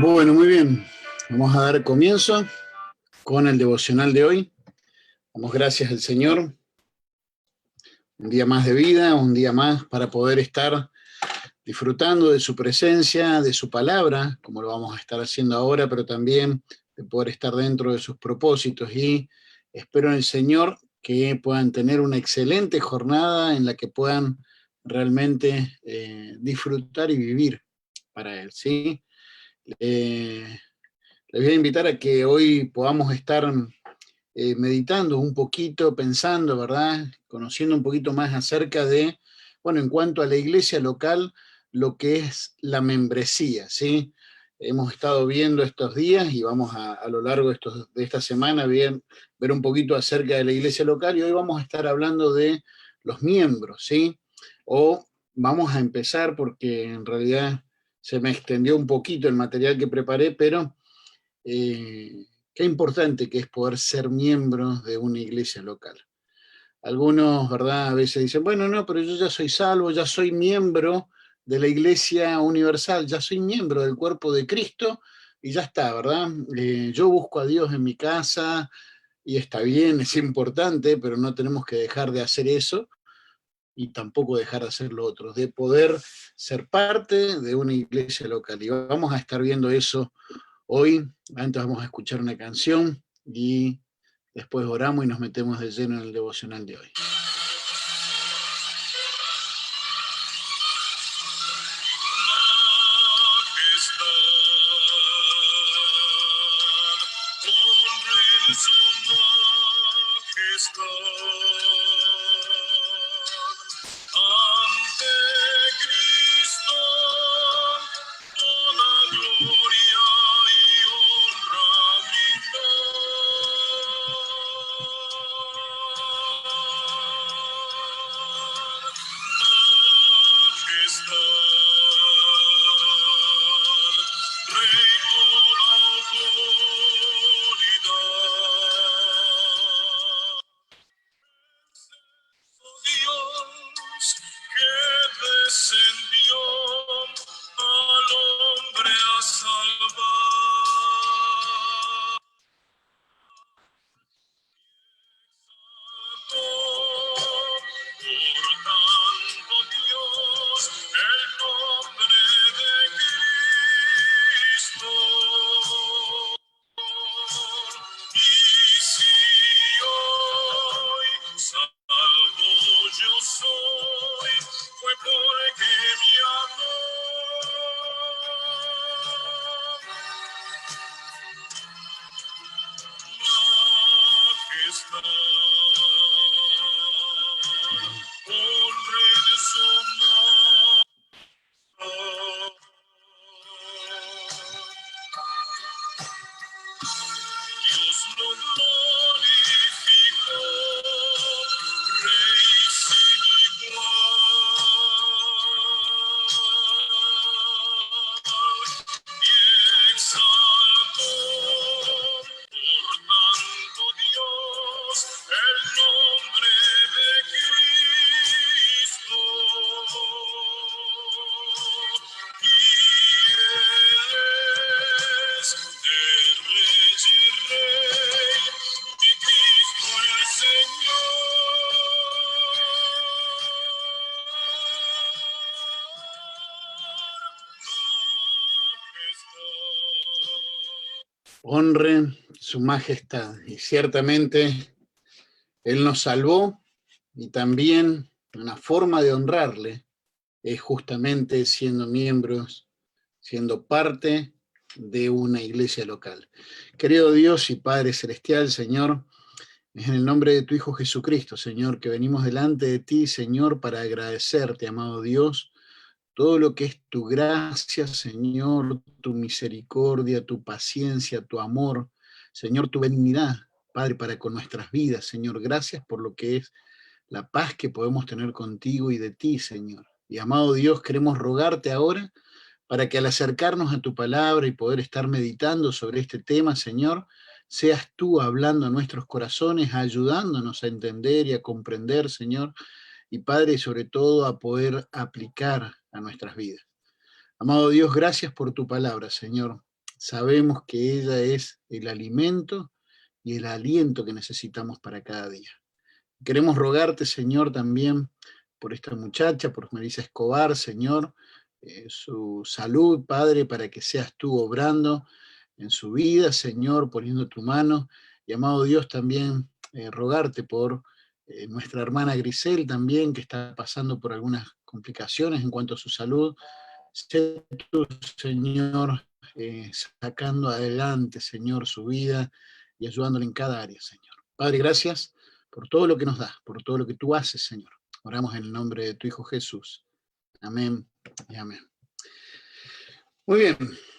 Bueno, muy bien. Vamos a dar comienzo con el devocional de hoy. Damos gracias al Señor. Un día más de vida, un día más para poder estar disfrutando de su presencia, de su palabra, como lo vamos a estar haciendo ahora, pero también de poder estar dentro de sus propósitos. Y espero en el Señor que puedan tener una excelente jornada en la que puedan realmente disfrutar y vivir para Él, ¿sí? Les voy a invitar a que hoy podamos estar meditando un poquito, pensando, ¿verdad? Conociendo un poquito más acerca de, bueno, en cuanto a la iglesia local, lo que es la membresía, ¿sí? Hemos estado viendo estos días y vamos a lo largo de esta semana ver un poquito acerca de la iglesia local y hoy vamos a estar hablando de los miembros, ¿sí? O vamos a empezar porque en realidad se me extendió un poquito el material que preparé, pero qué importante que es poder ser miembros de una iglesia local. Algunos, ¿verdad? A veces dicen, bueno, no, pero yo ya soy salvo, ya soy miembro de la iglesia universal, ya soy miembro del cuerpo de Cristo y ya está, ¿verdad? Yo busco a Dios en mi casa y está bien, es importante, pero no tenemos que dejar de hacer eso y tampoco dejar de hacer lo otro, de poder ser parte de una iglesia local. Y vamos a estar viendo eso hoy. Antes vamos a escuchar una canción y después oramos y nos metemos de lleno en el devocional de hoy. Honren su majestad. Y ciertamente Él nos salvó y también una forma de honrarle es justamente siendo miembros, siendo parte de una iglesia local. Querido Dios y Padre Celestial, Señor, es en el nombre de tu Hijo Jesucristo, Señor, que venimos delante de ti, Señor, para agradecerte, amado Dios, todo lo que es tu gracia, Señor, tu misericordia, tu paciencia, tu amor, Señor, tu benignidad, Padre, para con nuestras vidas, Señor. Gracias por lo que es la paz que podemos tener contigo y de ti, Señor. Y amado Dios, queremos rogarte ahora para que al acercarnos a tu palabra y poder estar meditando sobre este tema, Señor, seas tú hablando a nuestros corazones, ayudándonos a entender y a comprender, Señor, y Padre, sobre todo a poder aplicar a nuestras vidas. Amado Dios, gracias por tu palabra, Señor. Sabemos que ella es el alimento y el aliento que necesitamos para cada día. Queremos rogarte, Señor, también por esta muchacha, por Melissa Escobar, Señor, su salud, Padre, para que seas tú obrando en su vida, Señor, poniendo tu mano. Y amado Dios, también rogarte por nuestra hermana Grisel también, que está pasando por algunas complicaciones en cuanto a su salud. Sé tú, Señor, sacando adelante, Señor, su vida y ayudándole en cada área, Señor. Padre, gracias por todo lo que nos das, por todo lo que tú haces, Señor. Oramos en el nombre de tu Hijo Jesús. Amén y amén. Muy bien,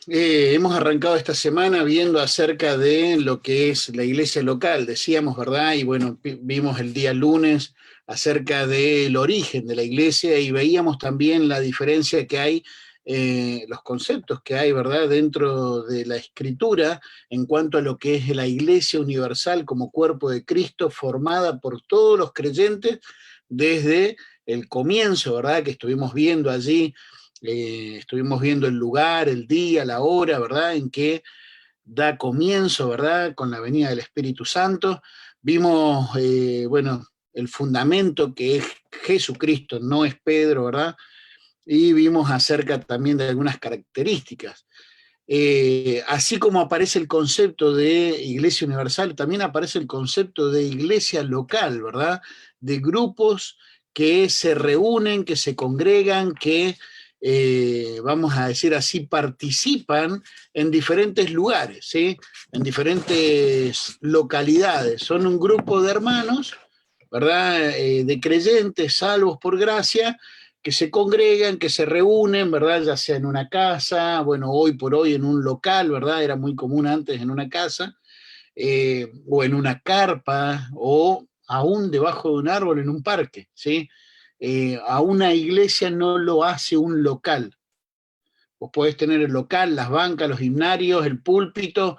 hemos arrancado esta semana viendo acerca de lo que es la iglesia local, decíamos, ¿verdad? Y bueno, vimos el día lunes acerca del origen de la iglesia y veíamos también la diferencia que hay, los conceptos que hay, ¿verdad? Dentro de la escritura en cuanto a lo que es la iglesia universal como cuerpo de Cristo formada por todos los creyentes desde el comienzo, ¿verdad? Que estuvimos viendo allí. Estuvimos viendo el lugar, el día, la hora, ¿verdad? En que da comienzo, ¿verdad? Con la venida del Espíritu Santo. Vimos, bueno, el fundamento que es Jesucristo, no es Pedro, ¿verdad? Y vimos acerca también de algunas características. Así como aparece el concepto de iglesia universal, también aparece el concepto de iglesia local, ¿verdad? De grupos que se reúnen, que se congregan, que, vamos a decir así, participan en diferentes lugares, ¿sí? En diferentes localidades. Son un grupo de hermanos, ¿verdad? De creyentes salvos por gracia, que se congregan, que se reúnen, ¿verdad? Ya sea en una casa, bueno, hoy por hoy en un local, ¿verdad? Era muy común antes en una casa, o en una carpa, o aún debajo de un árbol en un parque, ¿sí? A una iglesia no lo hace un local. Vos podés tener el local, las bancas, los himnarios, el púlpito,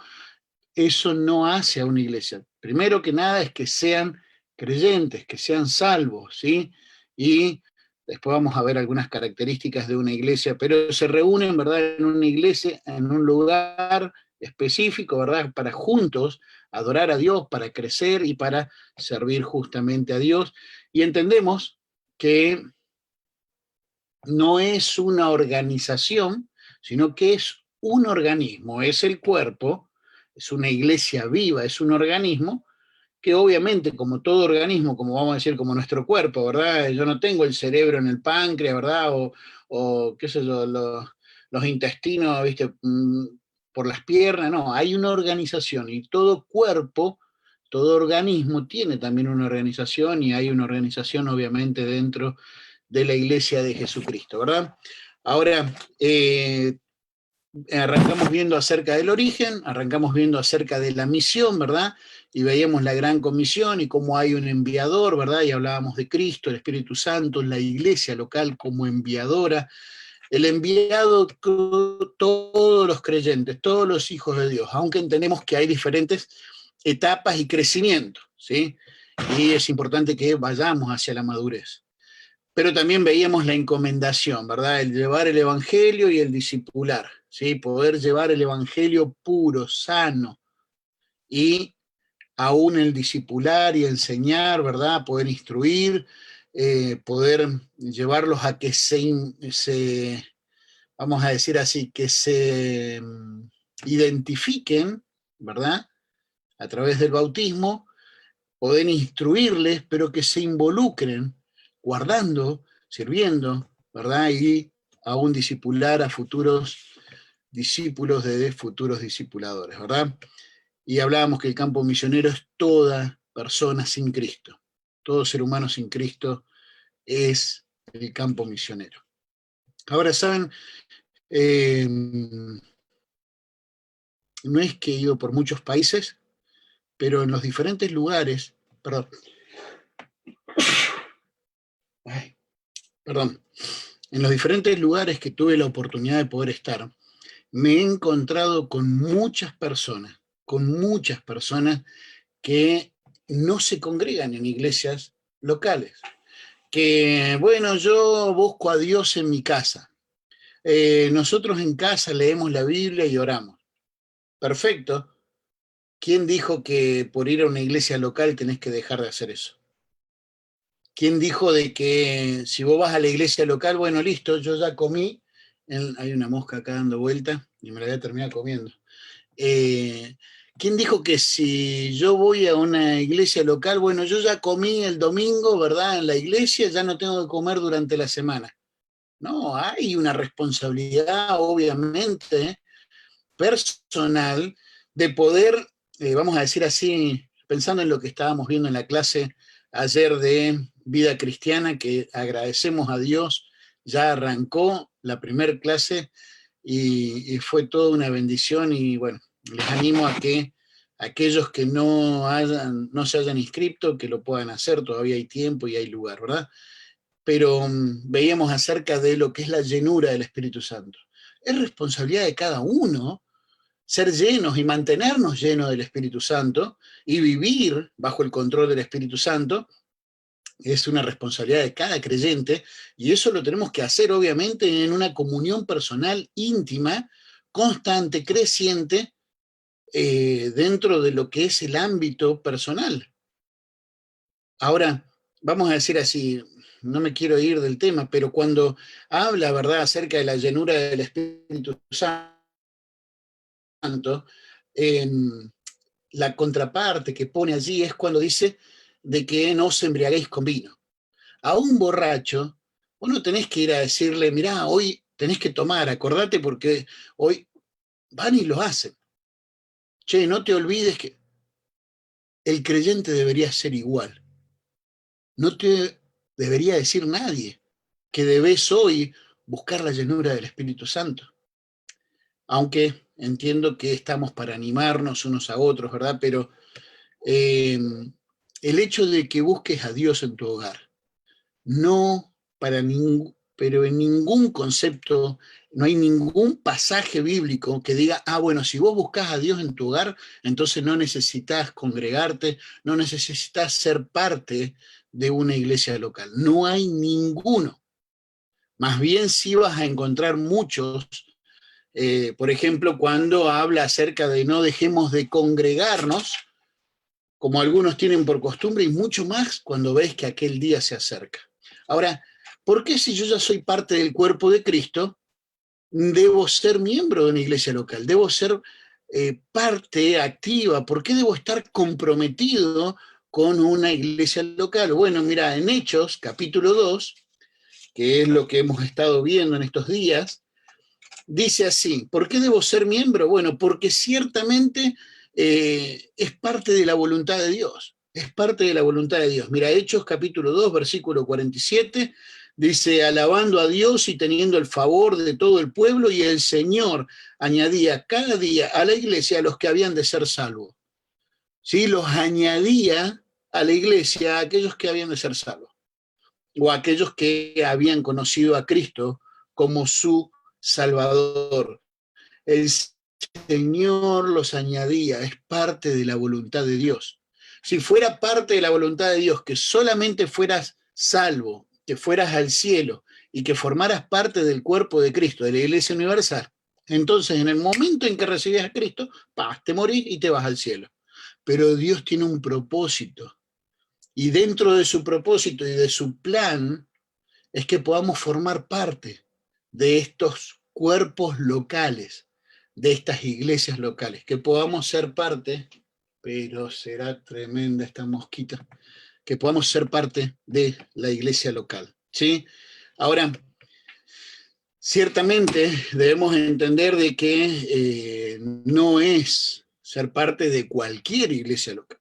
eso no hace a una iglesia. Primero que nada es que sean creyentes, que sean salvos, ¿sí? Y después vamos a ver algunas características de una iglesia, pero se reúnen, ¿verdad?, en una iglesia, en un lugar específico, ¿verdad?, para juntos adorar a Dios, para crecer y para servir justamente a Dios. Y entendemos que no es una organización, sino que es un organismo, es el cuerpo, es una iglesia viva, es un organismo que obviamente, como todo organismo, como vamos a decir, como nuestro cuerpo, ¿verdad? Yo no tengo el cerebro en el páncreas, ¿verdad? O qué sé yo, los intestinos, ¿viste? Por las piernas, no, hay una organización y todo cuerpo, todo organismo tiene también una organización y hay una organización obviamente dentro de la iglesia de Jesucristo, ¿verdad? Ahora, arrancamos viendo acerca del origen, arrancamos viendo acerca de la misión, ¿verdad? Y veíamos la gran comisión y cómo hay un enviador, ¿verdad? Y hablábamos de Cristo, el Espíritu Santo, la iglesia local como enviadora. El enviado, todos los creyentes, todos los hijos de Dios, aunque entendemos que hay diferentes etapas y crecimiento, ¿sí? Y es importante que vayamos hacia la madurez. Pero también veíamos la encomendación, ¿verdad? El llevar el evangelio y el discipular, ¿sí? Poder llevar el evangelio puro, sano, y aún el discipular y enseñar, ¿verdad? Poder instruir, poder llevarlos a que vamos a decir así, que se identifiquen, ¿verdad? A través del bautismo, poder instruirles, pero que se involucren guardando, sirviendo, ¿verdad? Y aún discipular a futuros discípulos de futuros discipuladores, ¿verdad? Y hablábamos que el campo misionero es toda persona sin Cristo. Todo ser humano sin Cristo es el campo misionero. Ahora, ¿saben? No es que he ido por muchos países, pero en los diferentes lugares, perdón, ay, perdón, en los diferentes lugares que tuve la oportunidad de poder estar, me he encontrado con muchas personas que no se congregan en iglesias locales. Que, bueno, yo busco a Dios en mi casa. Nosotros en casa leemos la Biblia y oramos. Perfecto. ¿Quién dijo que por ir a una iglesia local tenés que dejar de hacer eso? ¿Quién dijo de que si vos vas a la iglesia local, bueno, listo, yo ya comí, hay una mosca acá dando vuelta y me la voy a terminar comiendo. Eh, ¿Quién dijo que si yo voy a una iglesia local, bueno, yo ya comí el domingo, ¿verdad? En la iglesia, ya no tengo que comer durante la semana? No, hay una responsabilidad, obviamente, personal de poder, vamos a decir así, pensando en lo que estábamos viendo en la clase ayer de vida cristiana, que agradecemos a Dios, ya arrancó la primera clase y fue toda una bendición y bueno, les animo a que aquellos que no se hayan inscrito, que lo puedan hacer, todavía hay tiempo y hay lugar, ¿verdad? Pero veíamos acerca de lo que es la llenura del Espíritu Santo. Es responsabilidad de cada uno ser llenos y mantenernos llenos del Espíritu Santo y vivir bajo el control del Espíritu Santo. Es una responsabilidad de cada creyente y eso lo tenemos que hacer obviamente en una comunión personal íntima, constante, creciente, dentro de lo que es el ámbito personal. Ahora, vamos a decir así, no me quiero ir del tema, pero cuando habla, ¿verdad?, acerca de la llenura del Espíritu Santo, eh, la contraparte que pone allí es cuando dice de que no os embriaguéis con vino. A un borracho, vos no tenés que ir a decirle, mirá, hoy tenés que tomar, acordate porque hoy van y lo hacen. Che, no te olvides que el creyente debería ser igual. No te debería decir nadie que debes hoy buscar la llenura del Espíritu Santo. Aunque entiendo que estamos para animarnos unos a otros, ¿verdad? Pero eh, el hecho de que busques a Dios en tu hogar, no para ningún, pero en ningún concepto, no hay ningún pasaje bíblico que diga, ah, bueno, si vos buscas a Dios en tu hogar, entonces no necesitas congregarte, no necesitas ser parte de una iglesia local. No hay ninguno. Más bien sí vas a encontrar muchos, por ejemplo, cuando habla acerca de no dejemos de congregarnos, como algunos tienen por costumbre, y mucho más cuando ves que aquel día se acerca. Ahora, ¿por qué si yo ya soy parte del cuerpo de Cristo, debo ser miembro de una iglesia local? Debo ser parte activa. ¿Por qué debo estar comprometido con una iglesia local? Bueno, mira, en Hechos, capítulo 2, que es lo que hemos estado viendo en estos días, dice así, ¿por qué debo ser miembro? Bueno, porque ciertamente es parte de la voluntad de Dios, es parte de la voluntad de Dios. Mira, Hechos capítulo 2, versículo 47, dice, alabando a Dios y teniendo el favor de todo el pueblo, y el Señor añadía cada día a la iglesia a los que habían de ser salvos. ¿Sí? Los añadía a la iglesia a aquellos que habían de ser salvos, o a aquellos que habían conocido a Cristo como su Salvador. El Señor los añadía, es parte de la voluntad de Dios. Si fuera parte de la voluntad de Dios que solamente fueras salvo, que fueras al cielo y que formaras parte del cuerpo de Cristo, de la Iglesia Universal, entonces en el momento en que recibías a Cristo, te morís y te vas al cielo. Pero Dios tiene un propósito y dentro de su propósito y de su plan es que podamos formar parte de estos cuerpos locales, de estas iglesias locales, que podamos ser parte, pero será tremenda esta mosquita, que podamos ser parte de la iglesia local, ¿sí? Ahora, Ciertamente debemos entender de que no es ser parte de cualquier iglesia local.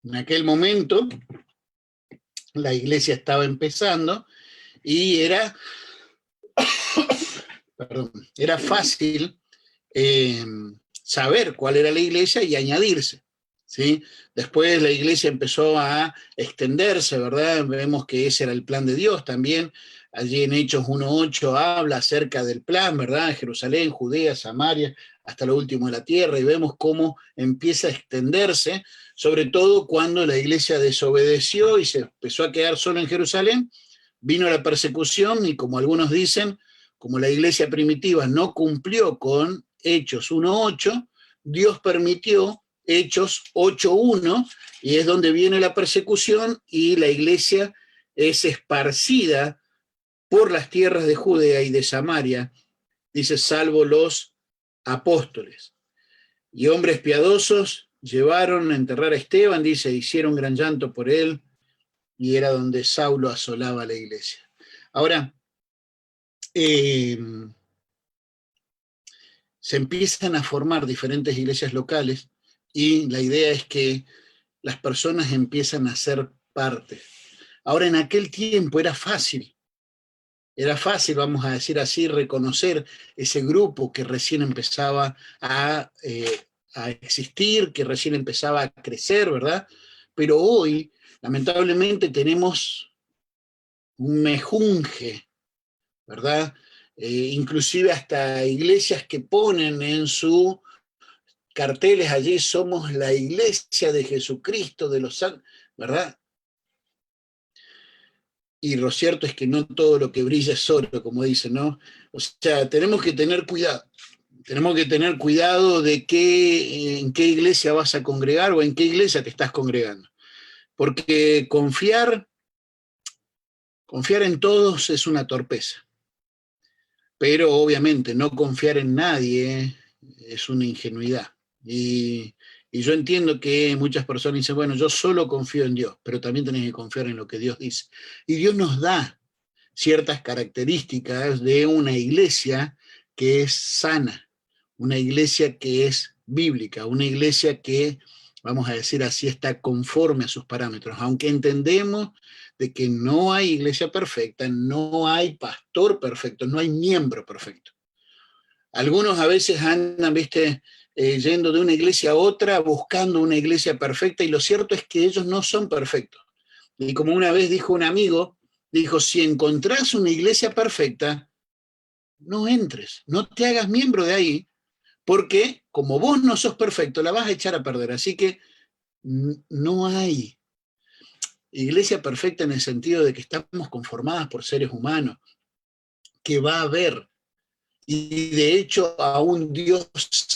En aquel momento la iglesia estaba empezando y era fácil saber cuál era la iglesia y añadirse, ¿sí? Después la iglesia empezó a extenderse, ¿verdad? Vemos que ese era el plan de Dios también. Allí en Hechos 1:8 habla acerca del plan, ¿verdad? Jerusalén, Judea, Samaria, hasta lo último de la tierra, y vemos cómo empieza a extenderse, sobre todo cuando la iglesia desobedeció y se empezó a quedar solo en Jerusalén, vino la persecución y, como algunos dicen, como la iglesia primitiva no cumplió con Hechos 1:8, Dios permitió Hechos 8:1, y es donde viene la persecución y la iglesia es esparcida por las tierras de Judea y de Samaria, dice, salvo los apóstoles. Y hombres piadosos llevaron a enterrar a Esteban, dice, hicieron gran llanto por él, y era donde Saulo asolaba la iglesia. Ahora, se empiezan a formar diferentes iglesias locales y la idea es que las personas empiezan a ser parte. Ahora, en aquel tiempo era fácil, vamos a decir así, reconocer ese grupo que recién empezaba a existir, que recién empezaba a crecer, ¿verdad? Pero hoy, lamentablemente, tenemos un mejunje, ¿verdad? Inclusive hasta iglesias que ponen en sus carteles allí, somos la iglesia de Jesucristo de los santos, ¿verdad? Y lo cierto es que no todo lo que brilla es oro, como dicen, ¿no? O sea, tenemos que tener cuidado. Tenemos que tener cuidado de en qué iglesia vas a congregar o en qué iglesia te estás congregando. Porque confiar en todos es una torpeza. Pero obviamente no confiar en nadie es una ingenuidad. Y yo entiendo que muchas personas dicen, bueno, yo solo confío en Dios, pero también tenés que confiar en lo que Dios dice. Y Dios nos da ciertas características de una iglesia que es sana, una iglesia que es bíblica, una iglesia que, vamos a decir así, está conforme a sus parámetros, aunque entendemos de que no hay iglesia perfecta, no hay pastor perfecto, no hay miembro perfecto. Algunos a veces andan, viste, yendo de una iglesia a otra, buscando una iglesia perfecta, y lo cierto es que ellos no son perfectos. Y como una vez dijo un amigo, dijo, si encontrás una iglesia perfecta, no entres, no te hagas miembro de ahí, porque como vos no sos perfecto, la vas a echar a perder. Así que no hay iglesia perfecta en el sentido de que estamos conformadas por seres humanos, que va a haber. Y de hecho, aún Dios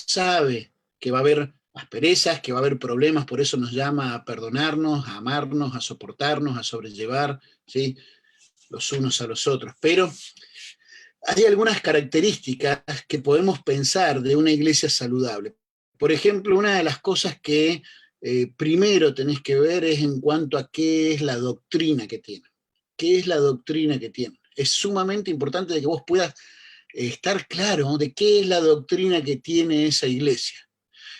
sabe que va a haber asperezas, que va a haber problemas, por eso nos llama a perdonarnos, a amarnos, a soportarnos, a sobrellevar, ¿sí?, los unos a los otros. Pero hay algunas características que podemos pensar de una iglesia saludable. Por ejemplo, una de las cosas que primero tenés que ver es en cuanto a qué es la doctrina que tiene. ¿Qué es la doctrina que tiene? Es sumamente importante de que vos puedas estar claro de qué es la doctrina que tiene esa iglesia.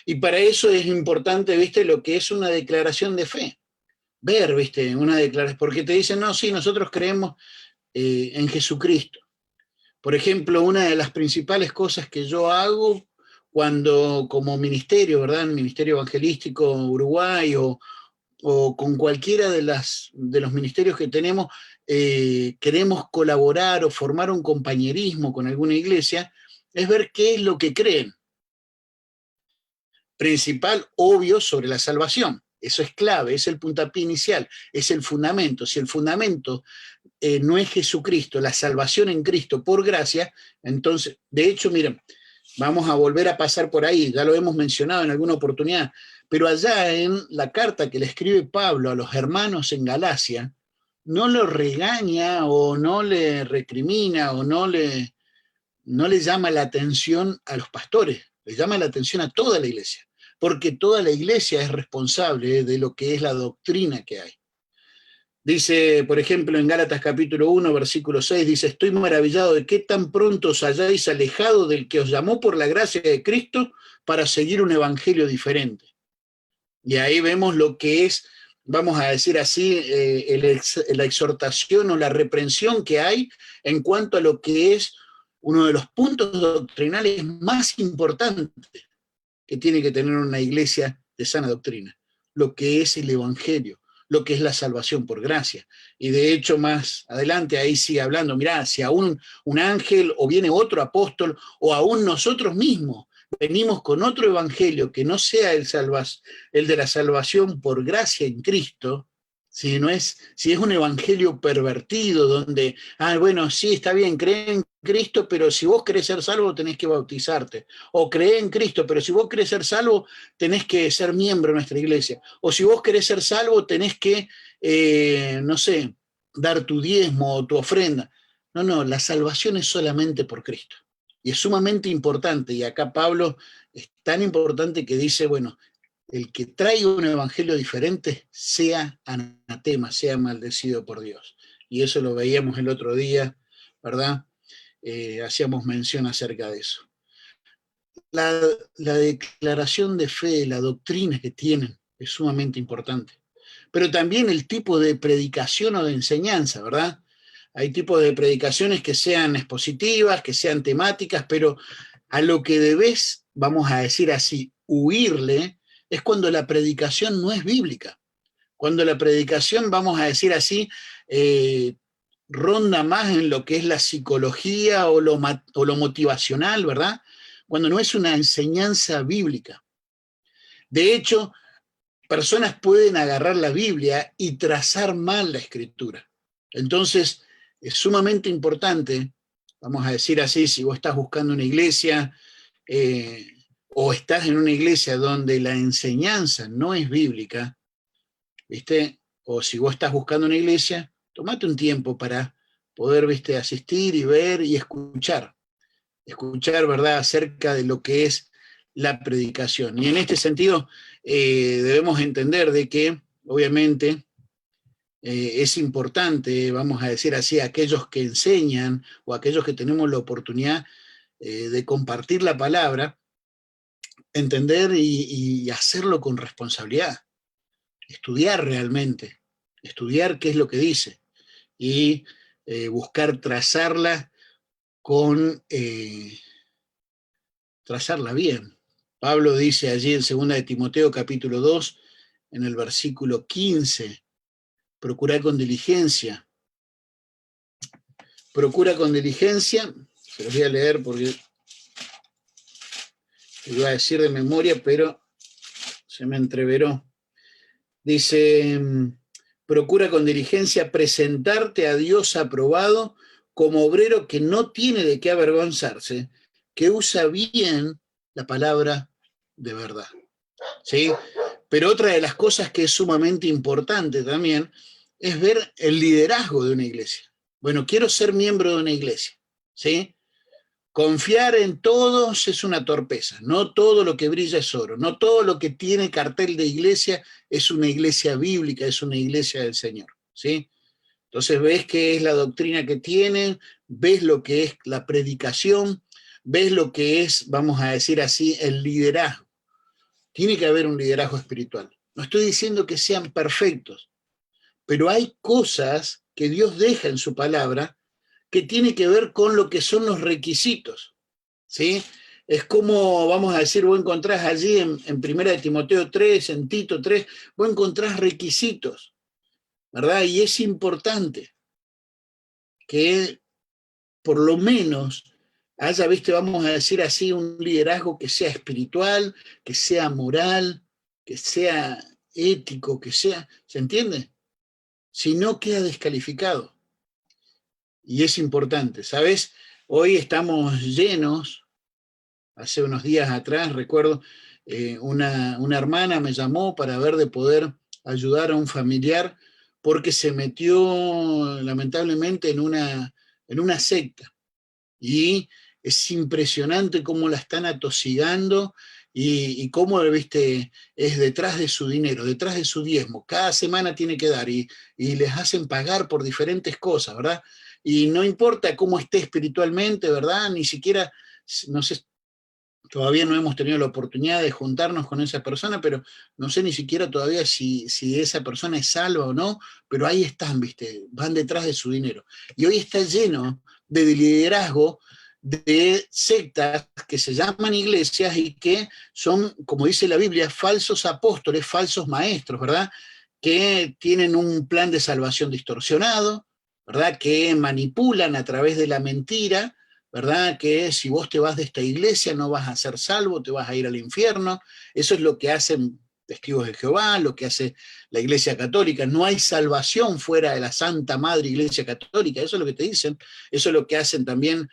Y para eso es importante, viste, lo que es una declaración de fe. Ver, viste, una declaración, porque te dicen, no, sí, nosotros creemos en Jesucristo. Por ejemplo, una de las principales cosas que yo hago cuando, como ministerio, ¿verdad? El Ministerio Evangelístico Uruguay o con cualquiera de los ministerios que tenemos, queremos colaborar o formar un compañerismo con alguna iglesia, es ver qué es lo que creen. Principal, obvio, sobre la salvación. Eso es clave, es el puntapié inicial, es el fundamento. Si el fundamento no es Jesucristo, la salvación en Cristo por gracia, entonces, de hecho, miren, vamos a volver a pasar por ahí, ya lo hemos mencionado en alguna oportunidad, pero allá en la carta que le escribe Pablo a los hermanos en Galacia, no lo regaña o no le recrimina o no le llama la atención a los pastores, le llama la atención a toda la iglesia, porque toda la iglesia es responsable de lo que es la doctrina que hay. Dice, por ejemplo, en Gálatas capítulo 1, versículo 6, dice, estoy maravillado de que tan pronto os hayáis alejado del que os llamó por la gracia de Cristo para seguir un evangelio diferente. Y ahí vemos lo que es, vamos a decir así, la exhortación o la reprensión que hay en cuanto a lo que es uno de los puntos doctrinales más importantes que tiene que tener una iglesia de sana doctrina, lo que es el evangelio, lo que es la salvación por gracia. Y de hecho, más adelante ahí sigue hablando, mirá, si aún un ángel o viene otro apóstol o aún nosotros mismos venimos con otro evangelio que no sea el de la salvación por gracia en Cristo, si es un evangelio pervertido donde, bueno, sí, está bien, cree en Cristo, pero si vos querés ser salvo tenés que bautizarte. O cree en Cristo, pero si vos querés ser salvo tenés que ser miembro de nuestra iglesia. O si vos querés ser salvo tenés que, no sé, dar tu diezmo o tu ofrenda. No, la salvación es solamente por Cristo. Y es sumamente importante, y acá Pablo es tan importante que dice, bueno, el que traiga un evangelio diferente sea anatema, sea maldecido por Dios. Y eso lo veíamos el otro día, ¿verdad? Hacíamos mención acerca de eso. La declaración de fe, la doctrina que tienen es sumamente importante. Pero también el tipo de predicación o de enseñanza, ¿verdad? Hay tipos de predicaciones que sean expositivas, que sean temáticas, pero a lo que debes, vamos a decir así, huirle, es cuando la predicación no es bíblica. Cuando la predicación, vamos a decir así, ronda más en lo que es la psicología o lo motivacional, ¿verdad? Cuando no es una enseñanza bíblica. De hecho, personas pueden agarrar la Biblia y trazar mal la escritura. Entonces, es sumamente importante, vamos a decir así, si vos estás buscando una iglesia o estás en una iglesia donde la enseñanza no es bíblica, ¿viste? O si vos estás buscando una iglesia, tomate un tiempo para poder, ¿viste?, asistir y ver y escuchar, ¿verdad?, acerca de lo que es la predicación. Y en este sentido, debemos entender de que, obviamente, es importante, vamos a decir así, aquellos que enseñan o aquellos que tenemos la oportunidad de compartir la palabra, entender y hacerlo con responsabilidad, estudiar realmente, estudiar qué es lo que dice y buscar trazarla bien. Pablo dice allí en 2 de Timoteo capítulo 2, en el versículo 15, procura con diligencia, se los voy a leer porque lo iba a decir de memoria, pero se me entreveró. Dice, procura con diligencia presentarte a Dios aprobado como obrero que no tiene de qué avergonzarse, que usa bien la palabra de verdad. ¿Sí? Pero otra de las cosas que es sumamente importante también es ver el liderazgo de una iglesia. Bueno, quiero ser miembro de una iglesia, ¿sí? Confiar en todos es una torpeza, no todo lo que brilla es oro, no todo lo que tiene cartel de iglesia es una iglesia bíblica, es una iglesia del Señor, ¿sí? Entonces ves qué es la doctrina que tienen, ves lo que es la predicación, ves lo que es, vamos a decir así, el liderazgo. Tiene que haber un liderazgo espiritual. No estoy diciendo que sean perfectos, pero hay cosas que Dios deja en su palabra que tiene que ver con lo que son los requisitos, ¿sí? Es como, vamos a decir, vos encontrás allí en 1 de Timoteo 3, en Tito 3, vos encontrás requisitos, ¿verdad? Y es importante que por lo menos haya, ¿viste?, vamos a decir así, un liderazgo que sea espiritual, que sea moral, que sea ético, que sea, ¿se entiende? Si no, queda descalificado. Y es importante, ¿sabes? Hoy estamos llenos, hace unos días atrás, recuerdo, una hermana me llamó para ver de poder ayudar a un familiar porque se metió lamentablemente en una secta. Y es impresionante cómo la están atosigando y cómo, viste, es detrás de su dinero, detrás de su diezmo. Cada semana tiene que dar y les hacen pagar por diferentes cosas, ¿verdad? Y no importa cómo esté espiritualmente, ¿verdad? Ni siquiera, no sé, todavía no hemos tenido la oportunidad de juntarnos con esa persona, pero no sé ni siquiera todavía si esa persona es salva o no, pero ahí están, ¿viste? Van detrás de su dinero. Y hoy está lleno de liderazgo de sectas que se llaman iglesias y que son, como dice la Biblia, falsos apóstoles, falsos maestros, ¿verdad? Que tienen un plan de salvación distorsionado, ¿verdad? Que manipulan a través de la mentira, ¿verdad? Que si vos te vas de esta iglesia no vas a ser salvo, te vas a ir al infierno. Eso es lo que hacen Testigos de Jehová, lo que hace la Iglesia Católica. No hay salvación fuera de la Santa Madre Iglesia Católica, eso es lo que te dicen. Eso es lo que hacen también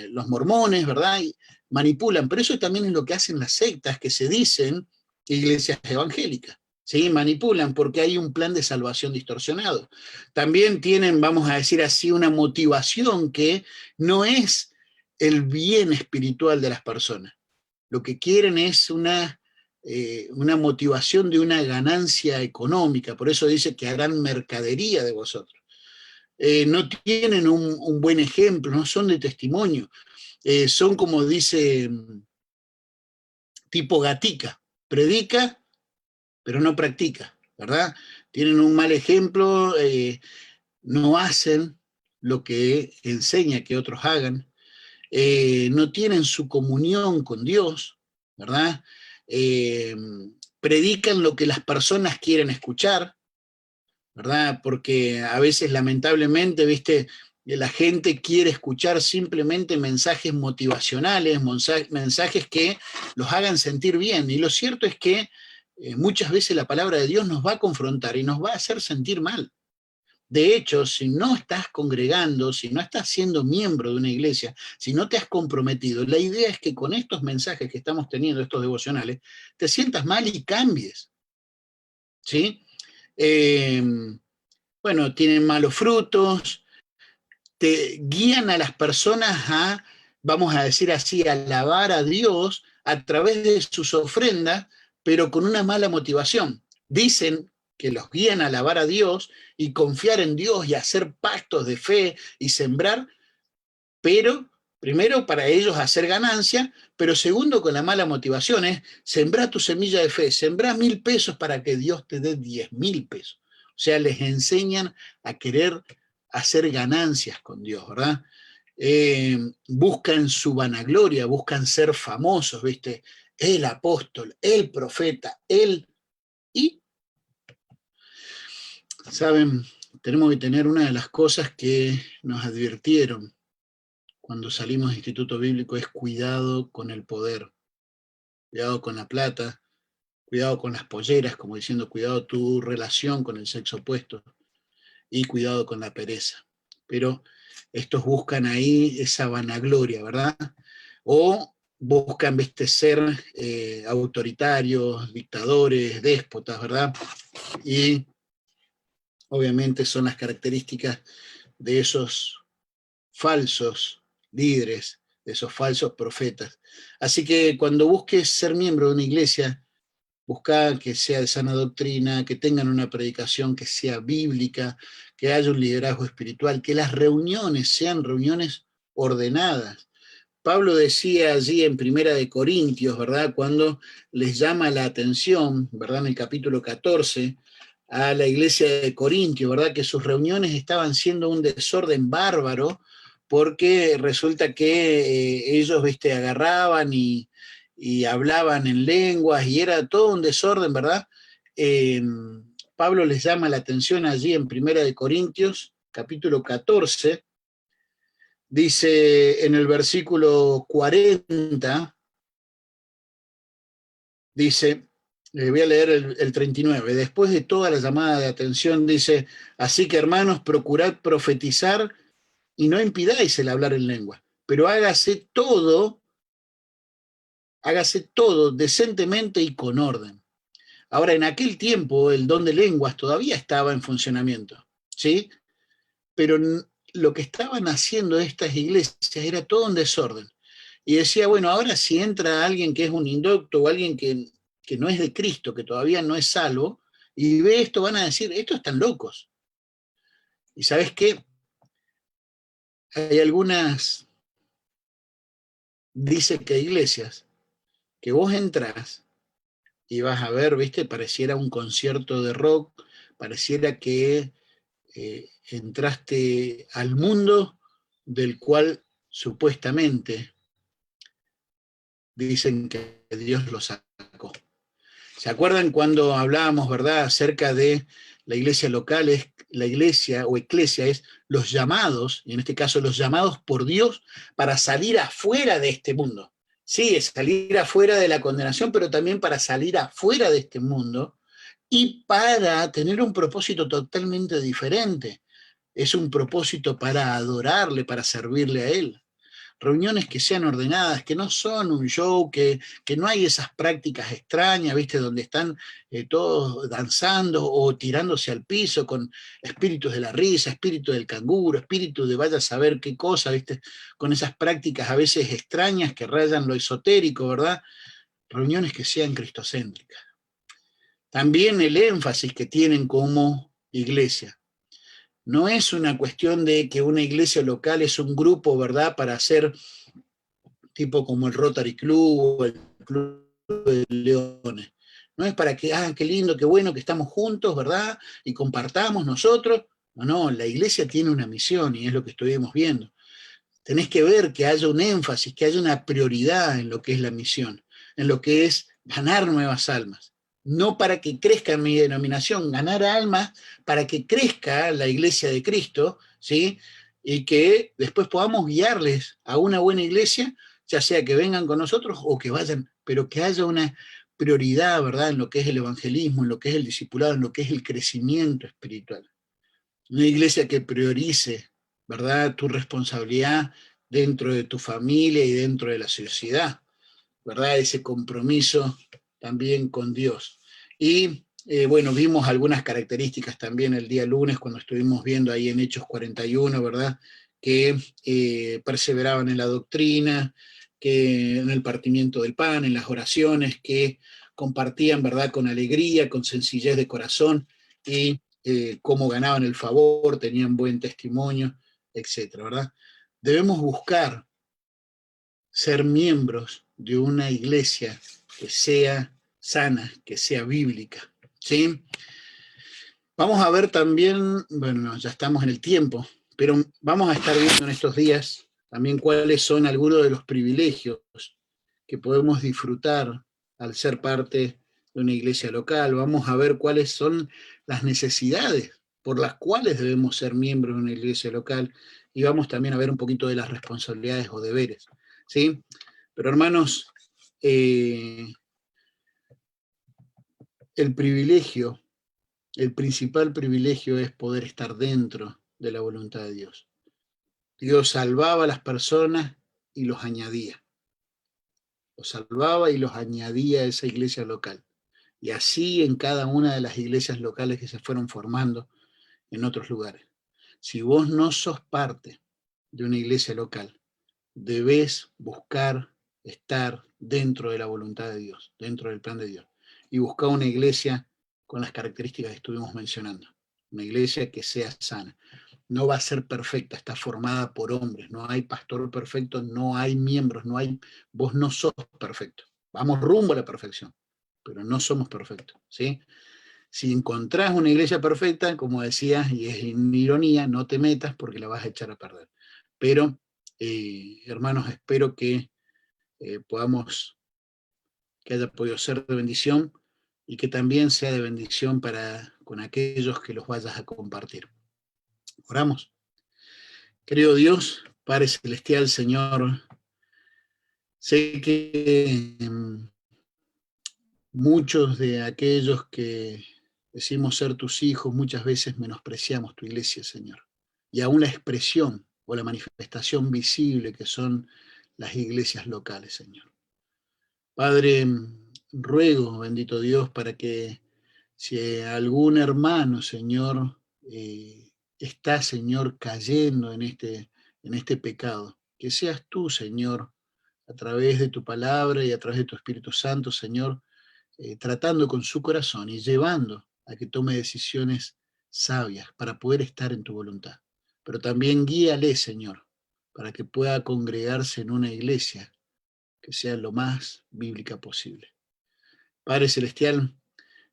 los mormones, ¿verdad? Y manipulan, pero eso también es lo que hacen las sectas que se dicen iglesias evangélicas. ¿Sí? Manipulan porque hay un plan de salvación distorsionado. También tienen, vamos a decir así, una motivación que no es el bien espiritual de las personas. Lo que quieren es una motivación de una ganancia económica. Por eso dice que harán mercadería de vosotros. No tienen un buen ejemplo, no son de testimonio. Son como dice tipo Gatica, predica, pero no practica, ¿verdad? Tienen un mal ejemplo, no hacen lo que enseña que otros hagan, no tienen su comunión con Dios, ¿verdad? Eh, Predican lo que las personas quieren escuchar, ¿verdad? Porque a veces, lamentablemente, viste, la gente quiere escuchar simplemente mensajes motivacionales, mensajes que los hagan sentir bien. Y lo cierto es que muchas veces la palabra de Dios nos va a confrontar y nos va a hacer sentir mal. De hecho, si no estás congregando, si no estás siendo miembro de una iglesia, si no te has comprometido, la idea es que con estos mensajes que estamos teniendo, estos devocionales, te sientas mal y cambies, ¿sí? Eh, bueno, tienen malos frutos, te guían a las personas a, vamos a decir así, a alabar a Dios a través de sus ofrendas, pero con una mala motivación. Dicen que los guían a alabar a Dios y confiar en Dios y hacer pactos de fe y sembrar, pero primero para ellos hacer ganancia, pero segundo con la mala motivación es sembrar tu semilla de fe, sembrar 1.000 pesos para que Dios te dé 10.000 pesos. O sea, les enseñan a querer hacer ganancias con Dios, ¿verdad? Buscan su vanagloria, buscan ser famosos, ¿viste? El apóstol, el profeta, y, ¿saben? Tenemos que tener una de las cosas que nos advirtieron cuando salimos de Instituto Bíblico es cuidado con el poder, cuidado con la plata, cuidado con las polleras, como diciendo, cuidado tu relación con el sexo opuesto y cuidado con la pereza. Pero estos buscan ahí esa vanagloria, ¿verdad? O buscan, viste, ser autoritarios, dictadores, déspotas, ¿verdad? Y obviamente son las características de esos falsos líderes, de esos falsos profetas. Así que cuando busques ser miembro de una iglesia, busca que sea de sana doctrina, que tengan una predicación que sea bíblica, que haya un liderazgo espiritual, que las reuniones sean reuniones ordenadas. Pablo decía allí en Primera de Corintios, ¿verdad? Cuando les llama la atención, ¿verdad? En el capítulo 14, a la iglesia de Corintio, ¿verdad? Que sus reuniones estaban siendo un desorden bárbaro, porque resulta que ellos, viste, agarraban y hablaban en lenguas y era todo un desorden, ¿verdad? Eh, Pablo les llama la atención allí en Primera de Corintios, capítulo 14, dice en el versículo 40, dice, voy a leer el 39, después de toda la llamada de atención, dice, así que hermanos, procurad profetizar y no impidáis el hablar en lengua, pero hágase todo decentemente y con orden. Ahora, en aquel tiempo el don de lenguas todavía estaba en funcionamiento, ¿sí? Pero lo que estaban haciendo estas iglesias era todo un desorden. Y decía, bueno, ahora si entra alguien que es un indocto o alguien que no es de Cristo, que todavía no es salvo, y ve esto, van a decir, estos están locos. ¿Y sabes qué? Hay algunas, dice que iglesias, que vos entrás y vas a ver, viste, pareciera un concierto de rock, pareciera que entraste al mundo del cual supuestamente dicen que Dios lo sacó. ¿Se acuerdan cuando hablábamos, verdad, acerca de la iglesia local? Es la iglesia o eclesia es los llamados, y en este caso los llamados por Dios para salir afuera de este mundo. Sí, es salir afuera de la condenación, pero también para salir afuera de este mundo y para tener un propósito totalmente diferente. Es un propósito para adorarle, para servirle a Él. Reuniones que sean ordenadas, que no son un show, que no hay esas prácticas extrañas, ¿viste? Donde están todos danzando o tirándose al piso con espíritus de la risa, espíritu del canguro, espíritu de vaya a saber qué cosa, ¿viste? Con esas prácticas a veces extrañas que rayan lo esotérico, ¿verdad? Reuniones que sean cristocéntricas. También el énfasis que tienen como iglesia. No es una cuestión de que una iglesia local es un grupo, ¿verdad?, para hacer tipo como el Rotary Club o el Club de Leones. No es para que, qué lindo, qué bueno que estamos juntos, ¿verdad? Y compartamos nosotros. No, no, la iglesia tiene una misión y es lo que estuvimos viendo. Tenés que ver que haya un énfasis, que haya una prioridad en lo que es la misión, en lo que es ganar nuevas almas. No para que crezca mi denominación, ganar almas para que crezca la iglesia de Cristo, ¿sí? Y que después podamos guiarles a una buena iglesia, ya sea que vengan con nosotros o que vayan, pero que haya una prioridad, ¿verdad?, en lo que es el evangelismo, en lo que es el discipulado, en lo que es el crecimiento espiritual. Una iglesia que priorice, ¿verdad?, tu responsabilidad dentro de tu familia y dentro de la sociedad, ¿verdad? Ese compromiso también con Dios. Y bueno, vimos algunas características también el día lunes cuando estuvimos viendo ahí en Hechos 41, ¿verdad? Que perseveraban en la doctrina, que en el partimiento del pan, en las oraciones, que compartían, ¿verdad?, con alegría, con sencillez de corazón y cómo ganaban el favor, tenían buen testimonio, etcétera, ¿verdad? Debemos buscar ser miembros de una iglesia que sea sana, que sea bíblica, ¿sí? Vamos a ver también, bueno, ya estamos en el tiempo, pero vamos a estar viendo en estos días también cuáles son algunos de los privilegios que podemos disfrutar al ser parte de una iglesia local. Vamos a ver cuáles son las necesidades por las cuales debemos ser miembros de una iglesia local y vamos también a ver un poquito de las responsabilidades o deberes, ¿sí? Pero hermanos, el privilegio, el principal privilegio es poder estar dentro de la voluntad de Dios. Dios salvaba a las personas y los añadía. Los salvaba y los añadía a esa iglesia local. Y así en cada una de las iglesias locales que se fueron formando en otros lugares. Si vos no sos parte de una iglesia local, debes buscar estar dentro de la voluntad de Dios, dentro del plan de Dios. Y buscar una iglesia con las características que estuvimos mencionando. Una iglesia que sea sana. No va a ser perfecta, está formada por hombres. No hay pastor perfecto, no hay miembros, no hay, vos no sos perfecto. Vamos rumbo a la perfección, pero no somos perfectos, ¿sí? Si encontrás una iglesia perfecta, como decías, y es en ironía, no te metas porque la vas a echar a perder. Pero, hermanos, espero que podamos, que haya podido ser de bendición y que también sea de bendición para con aquellos que los vayas a compartir. Oramos. Querido Dios, Padre Celestial, Señor, sé que muchos de aquellos que decimos ser tus hijos muchas veces menospreciamos tu iglesia, Señor. Y aún la expresión o la manifestación visible que son las iglesias locales, Señor. Padre, ruego, bendito Dios, para que si algún hermano, Señor, está, Señor, cayendo en este pecado, que seas tú, Señor, a través de tu palabra y a través de tu Espíritu Santo, Señor, tratando con su corazón y llevando a que tome decisiones sabias para poder estar en tu voluntad. Pero también guíale, Señor, para que pueda congregarse en una iglesia que sea lo más bíblica posible. Padre Celestial,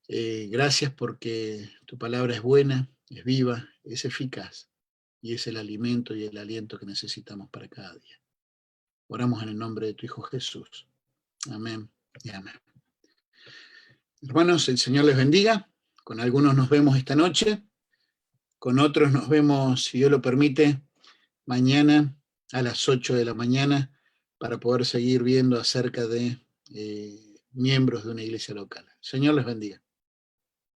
gracias porque tu palabra es buena, es viva, es eficaz y es el alimento y el aliento que necesitamos para cada día. Oramos en el nombre de tu Hijo Jesús. Amén y amén. Hermanos, el Señor les bendiga. Con algunos nos vemos esta noche, con otros nos vemos, si Dios lo permite, mañana a las 8 de la mañana para poder seguir viendo acerca de miembros de una iglesia local. El Señor les bendiga.